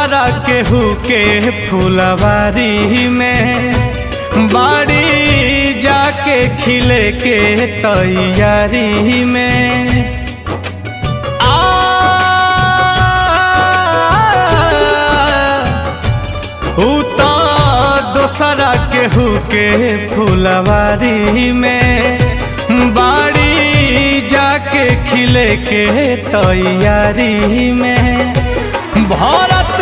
दोसरा केहू के फुलवारी में बाड़ी जाके खिले के तैयारी में दोसरा केहू के फुलवारी में बाड़ी जाके खिले के तैयारी में भरत